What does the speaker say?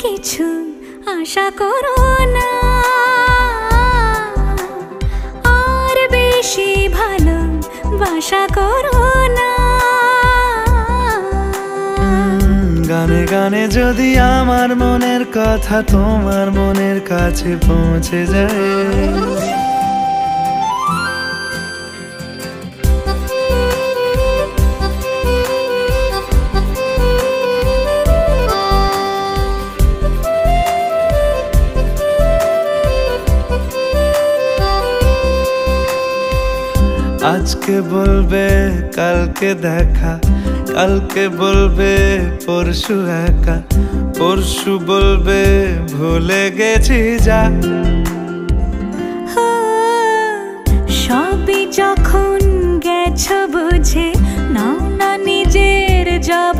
কিছু আশা করো না, আর বেশি ভালোবাসা করো না। গানে গানে যদি আমার মনের কথা তোমার মনের কাছে পৌঁছে যায়, আজকে বলবে কালকে দেখা, কালকে বলবে পরশু একা, পরশু বলবে ভুলে গেছি যা। সবই যখন গেছো বুঝে, নাও না নিজের জবা